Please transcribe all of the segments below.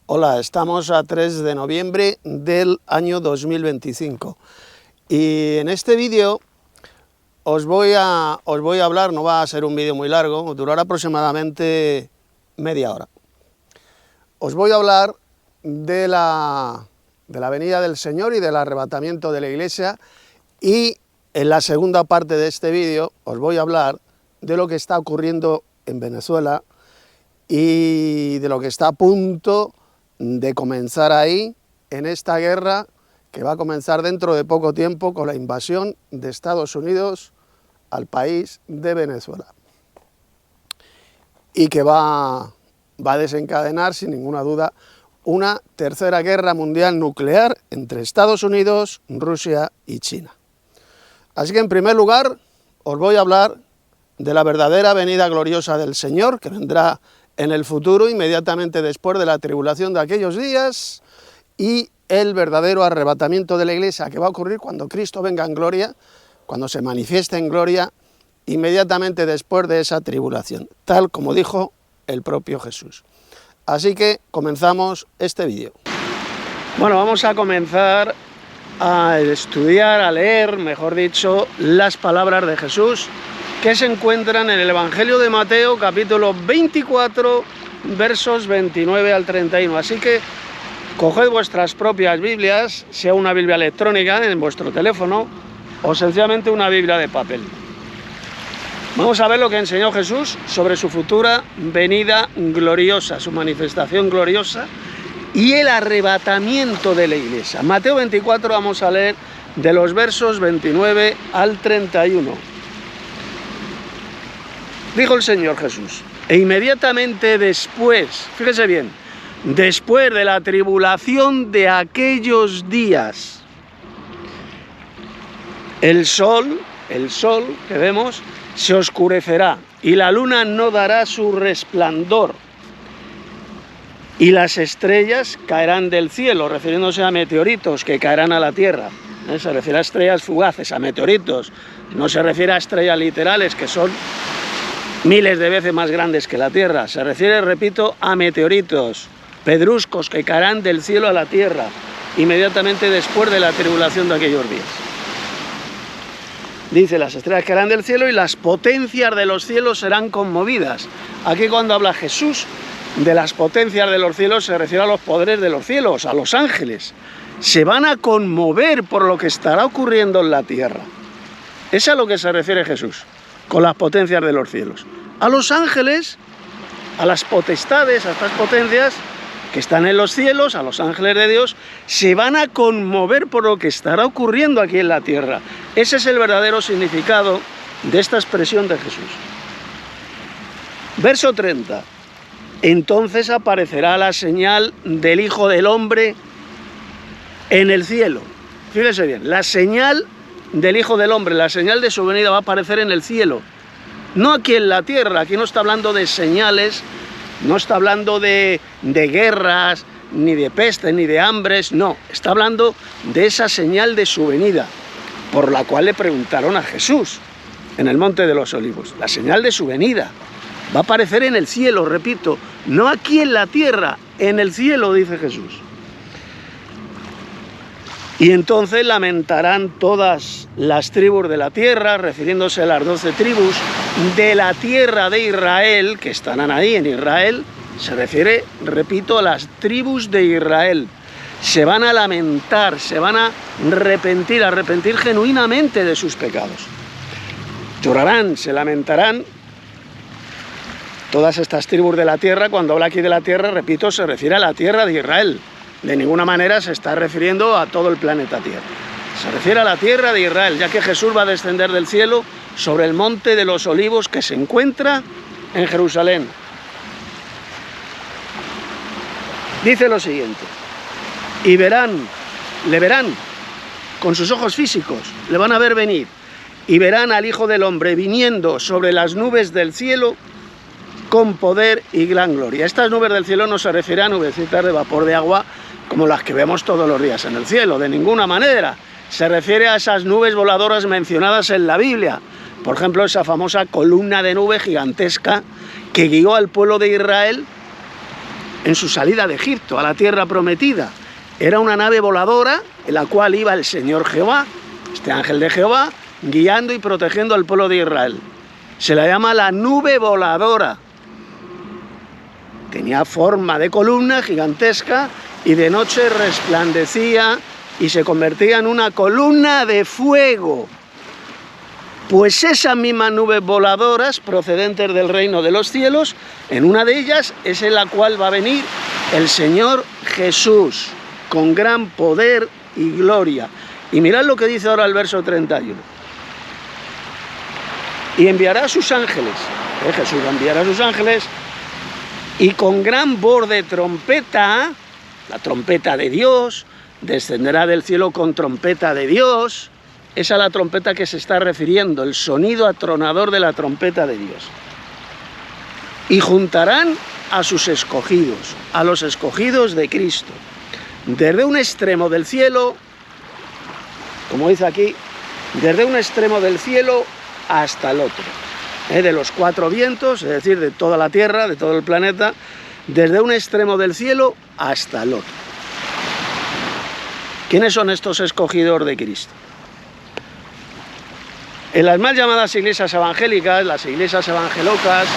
Hola, estamos a 3 de noviembre del año 2025 y en este vídeo os voy a hablar, no va a ser un vídeo muy largo, durará aproximadamente media hora. Os voy a hablar de la venida del Señor y del arrebatamiento de la Iglesia, y en la segunda parte de este vídeo os voy a hablar de lo que está ocurriendo en Venezuela y de lo que está a punto de comenzar ahí, en esta guerra que va a comenzar dentro de poco tiempo con la invasión de Estados Unidos al país de Venezuela, y que va a desencadenar sin ninguna duda una tercera guerra mundial nuclear entre Estados Unidos, Rusia y China. Así que en primer lugar os voy a hablar de la verdadera venida gloriosa del Señor, que vendrá en el futuro, inmediatamente después de la tribulación de aquellos días, y el verdadero arrebatamiento de la Iglesia, que va a ocurrir cuando Cristo venga en gloria, cuando se manifieste en gloria, inmediatamente después de esa tribulación, tal como dijo el propio Jesús. Así que comenzamos este vídeo. Bueno, vamos a comenzar a estudiar, a leer, mejor dicho, las palabras de Jesús que se encuentran en el Evangelio de Mateo, capítulo 24, versos 29 al 31. Así que coged vuestras propias Biblias, sea una Biblia electrónica en vuestro teléfono o sencillamente una Biblia de papel. Vamos a ver lo que enseñó Jesús sobre su futura venida gloriosa, su manifestación gloriosa y el arrebatamiento de la Iglesia. Mateo 24 vamos a leer de los versos 29 al 31. Dijo el Señor Jesús: e inmediatamente después, fíjese bien, después de la tribulación de aquellos días, el sol que vemos se oscurecerá y la luna no dará su resplandor y las estrellas caerán del cielo, refiriéndose a meteoritos que caerán a la tierra. Se refiere a estrellas fugaces, a meteoritos, no se refiere a estrellas literales que son miles de veces más grandes que la Tierra. Se refiere, repito, a meteoritos, pedruscos que caerán del cielo a la Tierra inmediatamente después de la tribulación de aquellos días. Dice: las estrellas caerán del cielo y las potencias de los cielos serán conmovidas. Aquí, cuando habla Jesús de las potencias de los cielos, se refiere a los poderes de los cielos, a los ángeles. Se van a conmover por lo que estará ocurriendo en la tierra. Es a lo que se refiere Jesús con las potencias de los cielos. A los ángeles, a las potestades, a estas potencias que están en los cielos, a los ángeles de Dios, se van a conmover por lo que estará ocurriendo aquí en la tierra. Ese es el verdadero significado de esta expresión de Jesús. Verso 30. Entonces aparecerá la señal del Hijo del Hombre en el cielo. Fíjese bien, la señal del Hijo del Hombre, la señal de su venida va a aparecer en el cielo, no aquí en la tierra. Aquí no está hablando de señales, no está hablando de guerras, ni de peste, ni de hambres, no, está hablando de esa señal de su venida, por la cual le preguntaron a Jesús en el Monte de los Olivos. La señal de su venida va a aparecer en el cielo, repito, no aquí en la tierra, en el cielo, dice Jesús. Y entonces lamentarán todas las tribus de la tierra, refiriéndose a las 12 tribus de la tierra de Israel, que estarán ahí en Israel. Se refiere, repito, a las tribus de Israel. Se van a lamentar, se van a arrepentir genuinamente de sus pecados. Llorarán, se lamentarán. Todas estas tribus de la tierra, cuando habla aquí de la tierra, repito, se refiere a la tierra de Israel. De ninguna manera se está refiriendo a todo el planeta Tierra. Se refiere a la tierra de Israel, ya que Jesús va a descender del cielo sobre el Monte de los Olivos, que se encuentra en Jerusalén. Dice lo siguiente: y le verán con sus ojos físicos, le van a ver venir, y verán al Hijo del Hombre viniendo sobre las nubes del cielo con poder y gran gloria. Estas nubes del cielo no se refieren a nubecitas de vapor de agua como las que vemos todos los días en el cielo, de ninguna manera. Se refiere a esas nubes voladoras mencionadas en la Biblia. Por ejemplo, esa famosa columna de nube gigantesca que guió al pueblo de Israel en su salida de Egipto a la tierra prometida. Era una nave voladora en la cual iba el Señor Jehová, este ángel de Jehová, guiando y protegiendo al pueblo de Israel. Se la llama la nube voladora. Tenía forma de columna gigantesca y de noche resplandecía y se convertía en una columna de fuego. Pues esas mismas nubes voladoras procedentes del reino de los cielos, en una de ellas es en la cual va a venir el Señor Jesús, con gran poder y gloria. Y mirad lo que dice ahora el verso 31. Y enviará a sus ángeles, Jesús enviará a sus ángeles, y con gran voz de trompeta, la trompeta de Dios, descenderá del cielo con trompeta de Dios. Esa es la trompeta que se está refiriendo, el sonido atronador de la trompeta de Dios. Y juntarán a sus escogidos, a los escogidos de Cristo, desde un extremo del cielo, como dice aquí, desde un extremo del cielo hasta el otro. De los cuatro vientos, es decir, de toda la tierra, de todo el planeta, desde un extremo del cielo hasta el otro. ¿Quiénes son estos escogidos de Cristo? En las mal llamadas iglesias evangélicas, las iglesias evangelocas,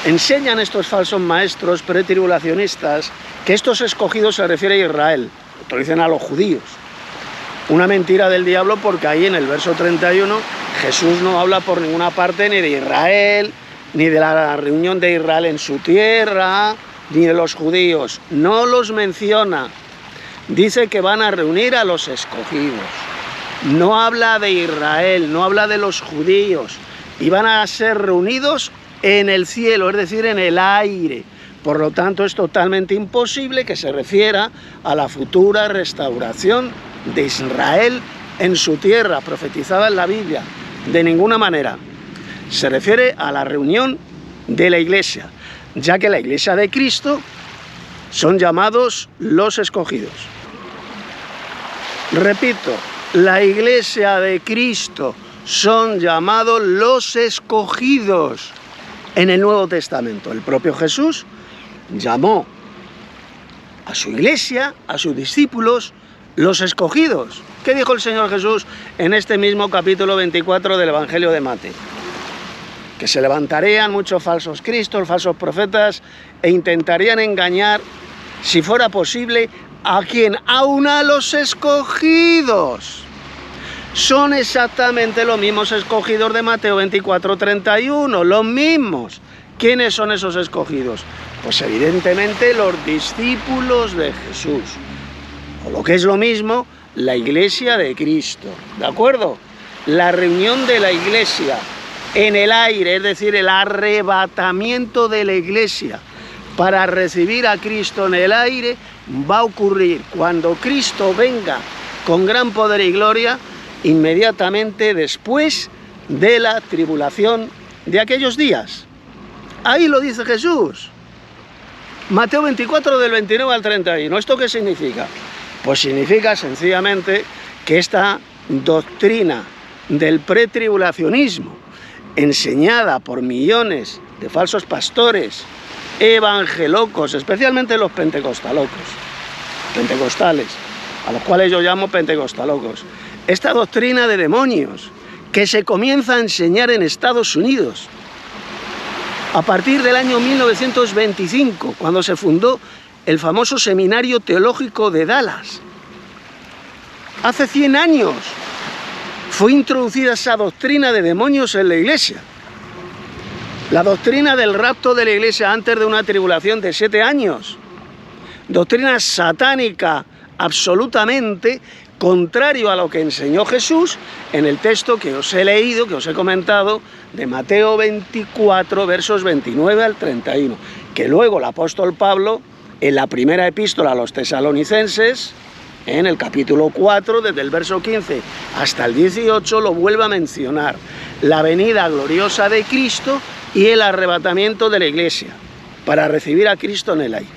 enseñan estos falsos maestros pretribulacionistas que estos escogidos se refieren a Israel, lo dicen a los judíos. Una mentira del diablo, porque ahí en el verso 31 Jesús no habla por ninguna parte ni de Israel, ni de la reunión de Israel en su tierra, ni de los judíos. No los menciona. Dice que van a reunir a los escogidos. No habla de Israel, no habla de los judíos. Y van a ser reunidos en el cielo, es decir, en el aire. Por lo tanto, es totalmente imposible que se refiera a la futura restauración de Israel en su tierra, profetizada en la Biblia. De ninguna manera. Se refiere a la reunión de la iglesia, ya que la iglesia de Cristo son llamados los escogidos. Repito, la iglesia de Cristo son llamados los escogidos en el Nuevo Testamento. El propio Jesús llamó a su iglesia, a sus discípulos, los escogidos. ¿Qué dijo el Señor Jesús en este mismo capítulo 24 del Evangelio de Mateo? Que se levantarían muchos falsos cristos, falsos profetas, e intentarían engañar, si fuera posible, ¿a quién? Aún a los escogidos. Son exactamente los mismos escogidos de Mateo 24, 31, los mismos. ¿Quiénes son esos escogidos? Pues evidentemente los discípulos de Jesús. O lo que es lo mismo, la iglesia de Cristo. ¿De acuerdo? La reunión de la iglesia en el aire, es decir, el arrebatamiento de la iglesia para recibir a Cristo en el aire, va a ocurrir cuando Cristo venga con gran poder y gloria, inmediatamente después de la tribulación de aquellos días. Ahí lo dice Jesús. Mateo 24 del 29 al 31. ¿Esto qué significa? Pues significa sencillamente que esta doctrina del pretribulacionismo, enseñada por millones de falsos pastores evangelocos, especialmente los pentecostales, a los cuales yo llamo pentecostalocos, esta doctrina de demonios que se comienza a enseñar en Estados Unidos a partir del año 1925, cuando se fundó el famoso Seminario Teológico de Dallas. Hace 100 años fue introducida esa doctrina de demonios en la iglesia. La doctrina del rapto de la iglesia antes de una tribulación de 7 años. Doctrina satánica absolutamente contrario a lo que enseñó Jesús en el texto que os he leído, que os he comentado, de Mateo 24, versos 29 al 31, que luego el apóstol Pablo, en la primera epístola a los tesalonicenses, en el capítulo 4, desde el verso 15 hasta el 18, lo vuelve a mencionar, la venida gloriosa de Cristo y el arrebatamiento de la iglesia, para recibir a Cristo en el aire.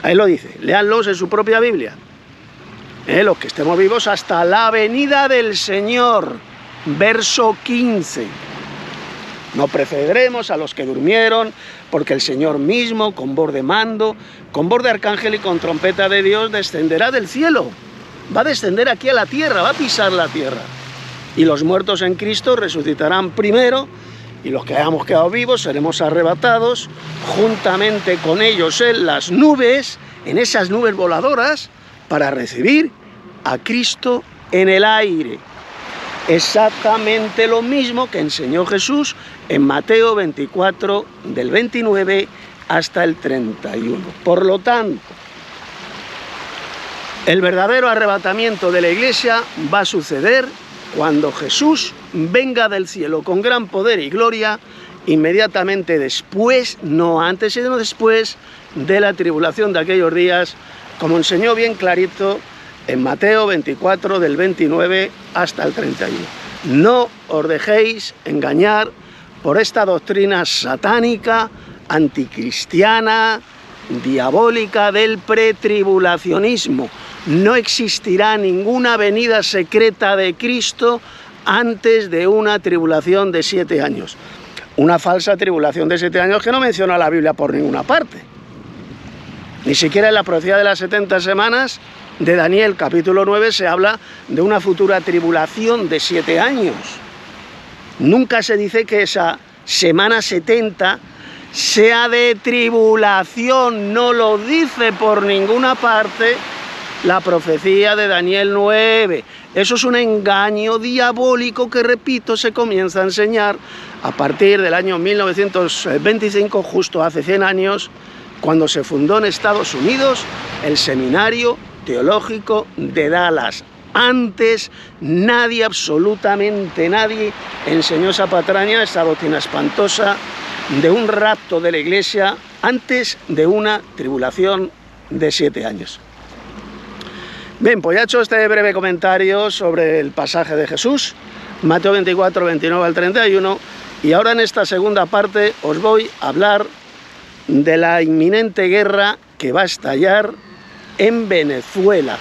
Ahí lo dice, léanlos en su propia Biblia. Los que estemos vivos hasta la venida del Señor, verso 15. No precederemos a los que durmieron, porque el Señor mismo, con voz de mando, con voz de arcángel y con trompeta de Dios, descenderá del cielo. Va a descender aquí a la tierra, va a pisar la tierra. Y los muertos en Cristo resucitarán primero, y los que hayamos quedado vivos seremos arrebatados juntamente con ellos en las nubes, en esas nubes voladoras, para recibir a Cristo en el aire. Exactamente lo mismo que enseñó Jesús en Mateo 24, del 29 hasta el 31. Por lo tanto, el verdadero arrebatamiento de la Iglesia va a suceder cuando Jesús venga del cielo con gran poder y gloria, inmediatamente después, no antes sino después de la tribulación de aquellos días, como enseñó bien clarito en Mateo 24, del 29 hasta el 31. No os dejéis engañar por esta doctrina satánica, anticristiana, diabólica del pretribulacionismo. No existirá ninguna venida secreta de Cristo antes de una tribulación de 7 años. Una falsa tribulación de 7 años que no menciona la Biblia por ninguna parte. Ni siquiera en la profecía de las 70 semanas de Daniel, capítulo 9, se habla de una futura tribulación de 7 años. Nunca se dice que esa semana 70 sea de tribulación, no lo dice por ninguna parte la profecía de Daniel 9. Eso es un engaño diabólico que, repito, se comienza a enseñar a partir del año 1925, justo hace 100 años, cuando se fundó en Estados Unidos el Seminario Teológico de Dallas. Antes nadie, absolutamente nadie, enseñó esa patraña, esa doctrina espantosa de un rapto de la Iglesia antes de una tribulación de 7 años. Bien, pues ya he hecho este breve comentario sobre el pasaje de Jesús, Mateo 24, 29 al 31, y ahora en esta segunda parte os voy a hablar de la inminente guerra que va a estallar en Venezuela.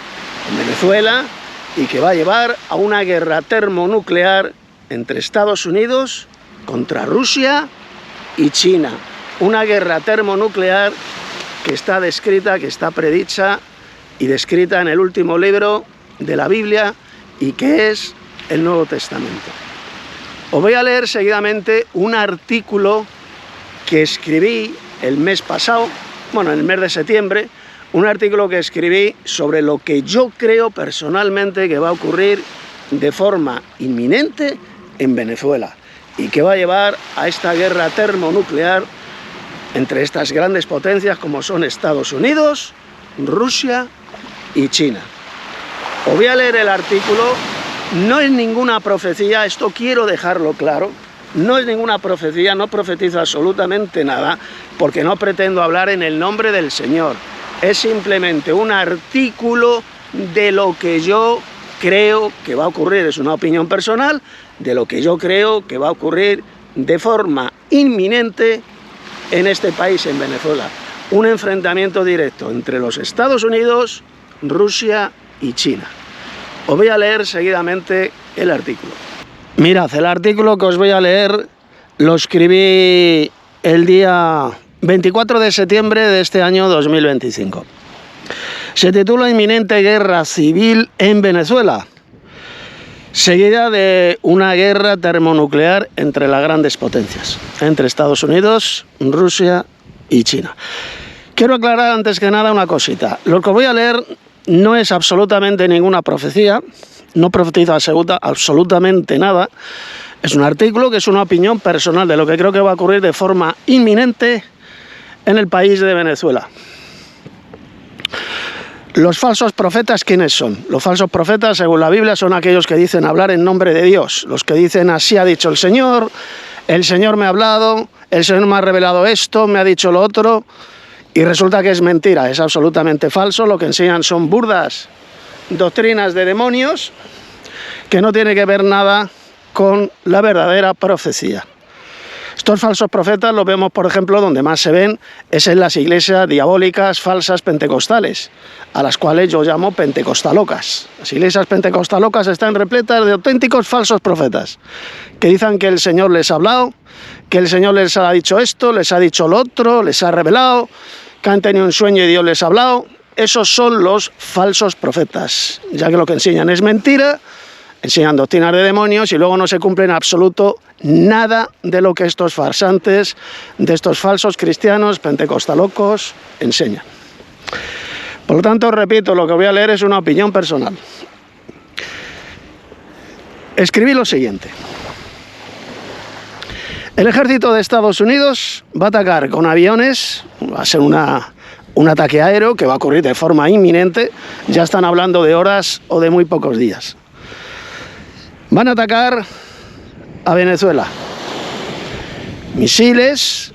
Y que va a llevar a una guerra termonuclear entre Estados Unidos contra Rusia y China. Una guerra termonuclear que está descrita, que está predicha y descrita en el último libro de la Biblia y que es el Nuevo Testamento. Os voy a leer seguidamente un artículo que escribí el mes pasado, bueno, en el mes de septiembre, un artículo que escribí sobre lo que yo creo personalmente que va a ocurrir de forma inminente en Venezuela y que va a llevar a esta guerra termonuclear entre estas grandes potencias como son Estados Unidos, Rusia y China. Os voy a leer el artículo, no es ninguna profecía, esto quiero dejarlo claro, no es ninguna profecía, no profetizo absolutamente nada, porque no pretendo hablar en el nombre del Señor. Es simplemente un artículo de lo que yo creo que va a ocurrir, es una opinión personal, de lo que yo creo que va a ocurrir de forma inminente en este país, en Venezuela. Un enfrentamiento directo entre los Estados Unidos, Rusia y China. Os voy a leer seguidamente el artículo. Mirad, el artículo que os voy a leer lo escribí el día 24 de septiembre de este año 2025. Se titula Inminente guerra civil en Venezuela, seguida de una guerra termonuclear entre las grandes potencias, entre Estados Unidos, Rusia y China. Quiero aclarar antes que nada una cosita. Lo que voy a leer no es absolutamente ninguna profecía, no profetiza absolutamente nada. Es un artículo que es una opinión personal de lo que creo que va a ocurrir de forma inminente en el país de Venezuela. Los falsos profetas, ¿quiénes son? Los falsos profetas, según la Biblia, son aquellos que dicen hablar en nombre de Dios. Los que dicen, así ha dicho el Señor me ha hablado, el Señor me ha revelado esto, me ha dicho lo otro, y resulta que es mentira, es absolutamente falso. Lo que enseñan son burdas doctrinas de demonios que no tiene que ver nada con la verdadera profecía. Estos falsos profetas los vemos, por ejemplo, donde más se ven es en las iglesias diabólicas falsas pentecostales, a las cuales yo llamo pentecostalocas. Las iglesias pentecostalocas están repletas de auténticos falsos profetas, que dicen que el Señor les ha hablado, que el Señor les ha dicho esto, les ha dicho lo otro, les ha revelado, que han tenido un sueño y Dios les ha hablado. Esos son los falsos profetas, ya que lo que enseñan es mentira, enseñan doctrinas de demonios y luego no se cumple en absoluto nada de lo que estos farsantes, de estos falsos cristianos pentecostalocos enseñan. Por lo tanto, repito, lo que voy a leer es una opinión personal. Escribí lo siguiente. El ejército de Estados Unidos va a atacar con aviones, va a ser un ataque aéreo que va a ocurrir de forma inminente, ya están hablando de horas o de muy pocos días. Van a atacar a Venezuela. Misiles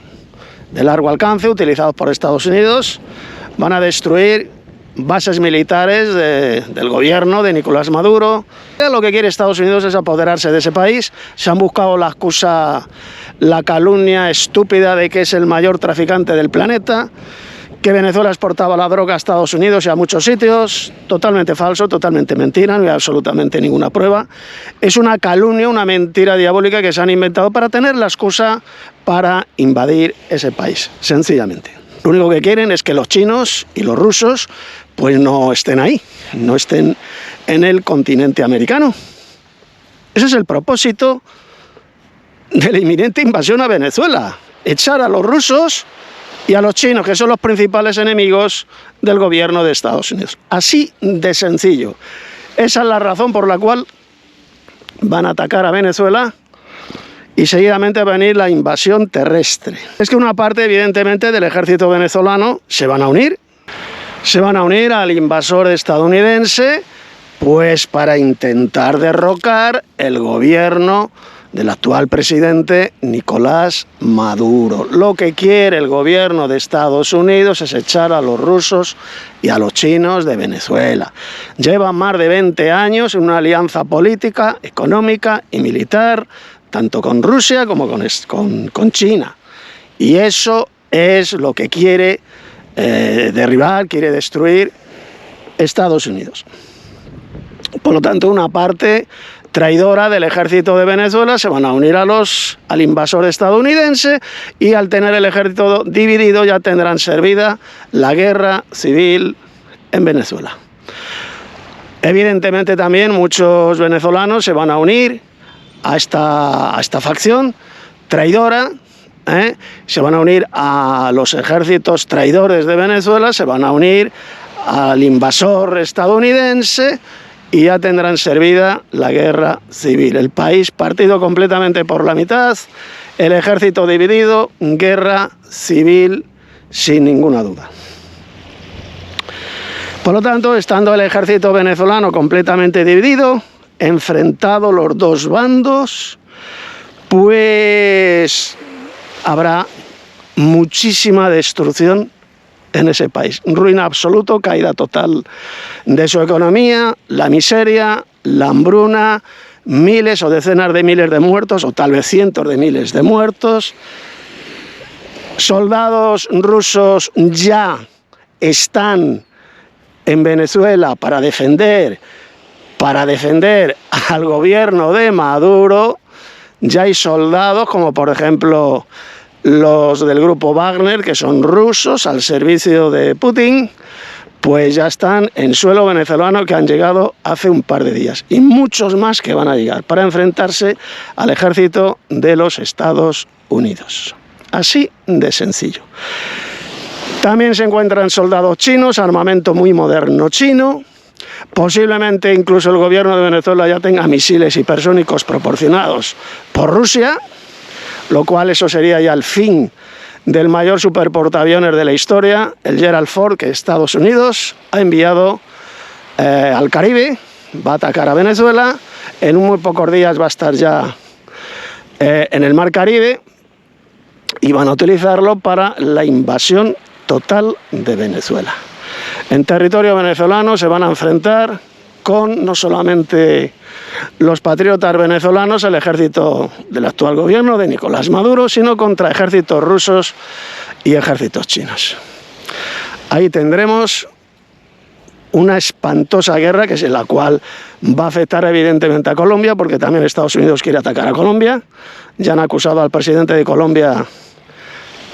de largo alcance utilizados por Estados Unidos van a destruir bases militares del gobierno de Nicolás Maduro. Lo que quiere Estados Unidos es apoderarse de ese país. Se han buscado la excusa, la calumnia estúpida de que es el mayor traficante del planeta, que Venezuela exportaba la droga a Estados Unidos y a muchos sitios. Totalmente falso, totalmente mentira, no hay absolutamente ninguna prueba. Es una calumnia, una mentira diabólica que se han inventado para tener la excusa para invadir ese país, sencillamente. Lo único que quieren es que los chinos y los rusos pues no estén ahí, no estén en el continente americano. Ese es el propósito de la inminente invasión a Venezuela, echar a los rusos y a los chinos, que son los principales enemigos del gobierno de Estados Unidos. Así de sencillo. Esa es la razón por la cual van a atacar a Venezuela y seguidamente va a venir la invasión terrestre. Es que una parte, evidentemente, del ejército venezolano se van a unir al invasor estadounidense, pues para intentar derrocar el gobierno del actual presidente Nicolás Maduro. Lo que quiere el gobierno de Estados Unidos es echar a los rusos y a los chinos de Venezuela. Llevan más de 20 años en una alianza política, económica y militar, tanto con Rusia como con China. Y eso es lo que quiere derribar, quiere destruir Estados Unidos. Por lo tanto, una parte traidora del ejército de Venezuela se van a unir al invasor estadounidense, y al tener el ejército dividido ya tendrán servida la guerra civil en Venezuela. Evidentemente también muchos venezolanos se van a unir a esta facción traidora, se van a unir a los ejércitos traidores de Venezuela, se van a unir al invasor estadounidense, y ya tendrán servida la guerra civil. El país partido completamente por la mitad, el ejército dividido, guerra civil sin ninguna duda. Por lo tanto, estando el ejército venezolano completamente dividido, enfrentados los dos bandos, pues habrá muchísima destrucción en ese país. Ruina absoluta, caída total de su economía, la miseria, la hambruna, miles o decenas de miles de muertos, o tal vez cientos de miles de muertos. Soldados rusos ya están en Venezuela para defender al gobierno de Maduro. Ya hay soldados como por ejemplo los del grupo Wagner, que son rusos al servicio de Putin, pues ya están en suelo venezolano, que han llegado hace un par de días, y muchos más que van a llegar para enfrentarse al ejército de los Estados Unidos. Así de sencillo. También se encuentran soldados chinos, armamento muy moderno chino. Posiblemente incluso el gobierno de Venezuela ya tenga misiles hipersónicos proporcionados por Rusia, lo cual eso sería ya el fin del mayor superportaaviones de la historia, el Gerald Ford, que Estados Unidos ha enviado al Caribe, va a atacar a Venezuela, en muy pocos días va a estar ya en el Mar Caribe, y van a utilizarlo para la invasión total de Venezuela. En territorio venezolano se van a enfrentar con no solamente los patriotas venezolanos, el ejército del actual gobierno de Nicolás Maduro, sino contra ejércitos rusos y ejércitos chinos. Ahí tendremos una espantosa guerra, que es la cual va a afectar evidentemente a Colombia, porque también Estados Unidos quiere atacar a Colombia. Ya han acusado al presidente de Colombia,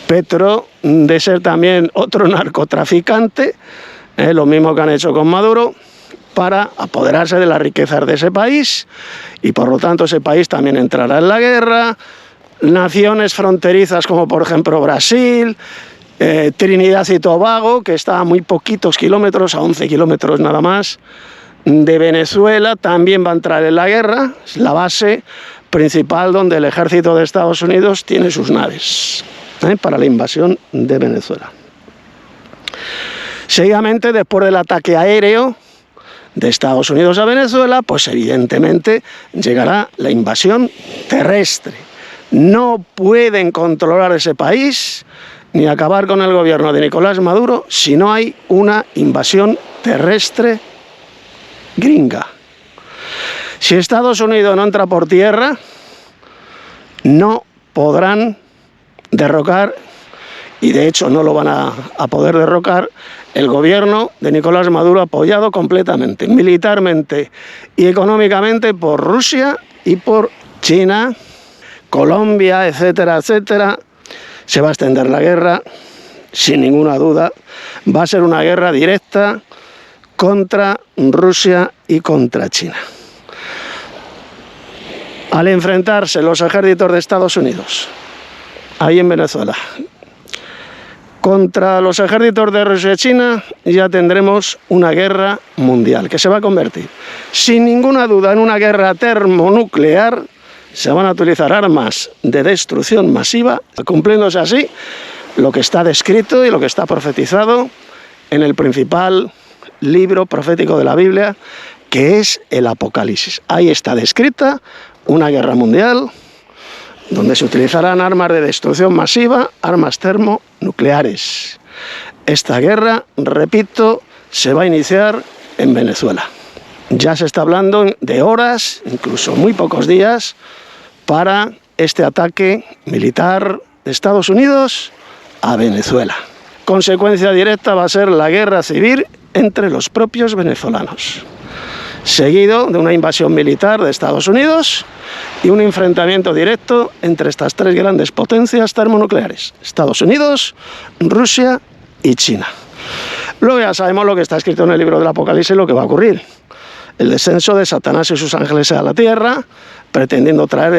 Petro, de ser también otro narcotraficante, lo mismo que han hecho con Maduro, para apoderarse de las riquezas de ese país, y por lo tanto ese país también entrará en la guerra. Naciones fronterizas como por ejemplo Brasil, Trinidad y Tobago, que está a muy poquitos kilómetros, a 11 kilómetros nada más, de Venezuela, también va a entrar en la guerra. Es la base principal donde el ejército de Estados Unidos tiene sus naves para la invasión de Venezuela. Seguidamente, después del ataque aéreo de Estados Unidos a Venezuela, pues evidentemente llegará la invasión terrestre. No pueden controlar ese país ni acabar con el gobierno de Nicolás Maduro si no hay una invasión terrestre gringa. Si Estados Unidos no entra por tierra, no podrán derrocar, y de hecho no lo van a poder derrocar, el gobierno de Nicolás Maduro, apoyado completamente, militarmente y económicamente, por Rusia y por China, Colombia, etcétera, etcétera. Se va a extender la guerra, sin ninguna duda. Va a ser una guerra directa contra Rusia y contra China. Al enfrentarse los ejércitos de Estados Unidos, ahí en Venezuela, contra los ejércitos de Rusia y China, ya tendremos una guerra mundial, que se va a convertir, sin ninguna duda, en una guerra termonuclear. Se van a utilizar armas de destrucción masiva, cumpliéndose así lo que está descrito y lo que está profetizado en el principal libro profético de la Biblia, que es el Apocalipsis. Ahí está descrita una guerra mundial donde se utilizarán armas de destrucción masiva, armas termonucleares. Esta guerra, repito, se va a iniciar en Venezuela. Ya se está hablando de horas, incluso muy pocos días, para este ataque militar de Estados Unidos a Venezuela. Consecuencia directa va a ser la guerra civil entre los propios venezolanos, seguido de una invasión militar de Estados Unidos y un enfrentamiento directo entre estas tres grandes potencias termonucleares: Estados Unidos, Rusia y China. Luego ya sabemos lo que está escrito en el libro del Apocalipsis, lo que va a ocurrir: el descenso de Satanás y sus ángeles a la tierra, pretendiendo traer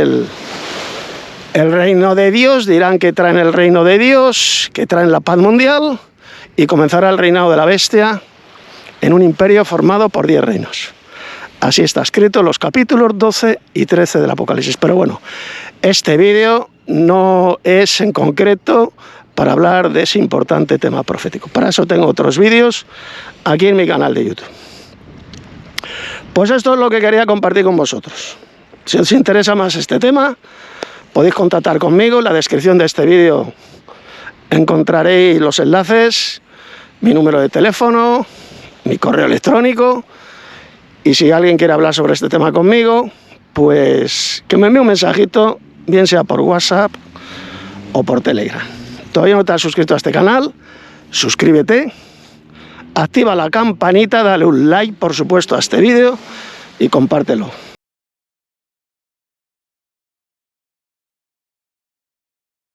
el reino de Dios. Dirán que traen el reino de Dios, que traen la paz mundial, y comenzará el reinado de la bestia en un imperio formado por 10 reinos. Así está escrito en los capítulos 12 y 13 del Apocalipsis. Pero bueno, este vídeo no es en concreto para hablar de ese importante tema profético. Para eso tengo otros vídeos aquí en mi canal de YouTube. Pues esto es lo que quería compartir con vosotros. Si os interesa más este tema, podéis contactar conmigo. En la descripción de este vídeo encontraréis los enlaces, mi número de teléfono, mi correo electrónico. Y si alguien quiere hablar sobre este tema conmigo, pues que me envíe un mensajito, bien sea por WhatsApp o por Telegram. ¿Todavía no te has suscrito a este canal? Suscríbete, activa la campanita, dale un like, por supuesto, a este vídeo y compártelo.